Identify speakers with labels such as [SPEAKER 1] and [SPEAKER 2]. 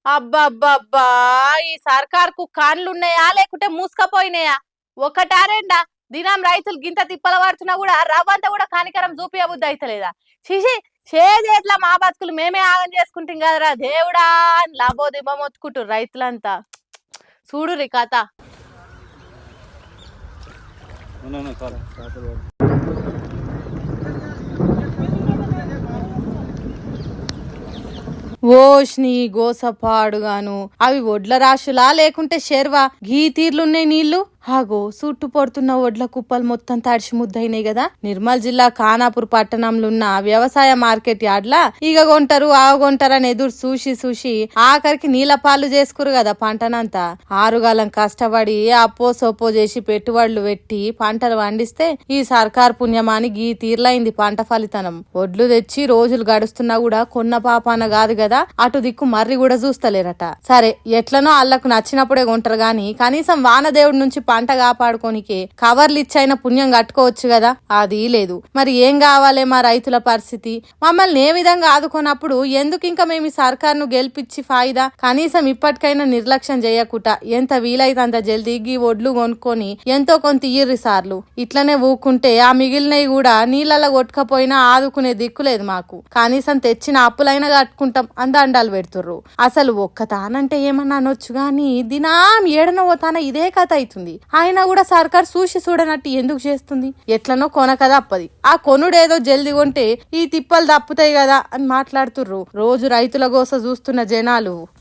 [SPEAKER 1] అబ్బబ్బబ్బా! ఈ సర్కార్‌కు కాన్లున్నాయా? లేకుంటే మూసుకపోయినాయా? ఒకటా రెండా? దినం రైతులు గింత తిప్పల పడుతున్నా గూడా రవ్వంత గూడా కనికరం చూపియబుద్ధి అయితలేదా? షిషి చేజేట్లా మా బతుకులు మేమే ఆగం చేసుకుంటాం గదరా దేవుడా! అని లబోదిబో మొత్తుకుంటుర్రు రైతులంతా. చూడుర్రి కథ. ఓష్ని గోసపాడుగాను అవి ఒడ్ల రాశులా లేకుంటే షెర్వా గీ తీర్లున్నాయి నీళ్లు. హాగో చుట్టు పొడుతున్న ఒడ్ల కుప్పలు మొత్తం తడిసి ముద్దయినాయి కదా. నిర్మల్ జిల్లా ఖానాపూర్ పట్టణంలో ఉన్న వ్యవసాయ మార్కెట్ యార్డ్లా ఇగ కొంటారు ఆగ కొంటారని ఎదురు చూసి ఆఖరికి నీళ్ళ పాలు చేసుకురు కదా పంటనంతా. ఆరుగాలం కష్టపడి అప్పో సొప్పో చేసి పెట్టుబడులు పెట్టి పంటలు పండిస్తే ఈ సర్కార్ పుణ్యమాని గీ తీర్లైంది పంట ఫలితనం. ఒడ్లు తెచ్చి రోజులు గడుస్తున్నా కూడా కొన్న పాపాన కాదు కదా, అటు దిక్కు మర్రి కూడా చూస్తలేరట. సరే ఎట్లనో అల్లకు నచ్చినప్పుడే కొంటారు గాని కనీసం వానదేవుడి నుంచి పంట కాపాడుకోనికే కవర్లు ఇచ్చైనా పుణ్యం కట్టుకోవచ్చు కదా, అది లేదు. మరి ఏం కావాలి మా రైతుల పరిస్థితి? మమ్మల్ని ఏ విధంగా ఆదుకున్నప్పుడు ఎందుకు ఇంకా మేము ఈ సర్కార్ను గెలిపించి ఫాయిదా? కనీసం ఇప్పటికైనా నిర్లక్ష్యం చేయకుండా ఎంత వీలైతే అంత జల్దీ గీ ఒడ్లు కొనుక్కొని ఎంతో కొంత ఇయ్యిర్రి సార్లు. ఇట్లనే ఊకుంటే ఆ మిగిలినవి కూడా నీళ్ళలో కొట్టుకపోయినా ఆదుకునే దిక్కులేదు మాకు. కనీసం తెచ్చిన అప్పులైనా కట్టుకుంటాం అందాండాలు పెడుతుర్రు. అసలు ఒక్కతానంటే ఏమన్నా అనొచ్చు గాని దినాం ఏడనో తాన ఇదే కథ అవుతుంది. అయినా కూడా సర్కార్ చూడనట్టు ఎందుకు చేస్తుంది? ఎట్లనో కొనకదా అప్పది. ఆ కొనుడేదో జల్ది కొంటే ఈ తిప్పలు తప్పుతాయి కదా అని మాట్లాడుతుర్రు రోజు రైతుల గోస చూస్తున్న జనాలు.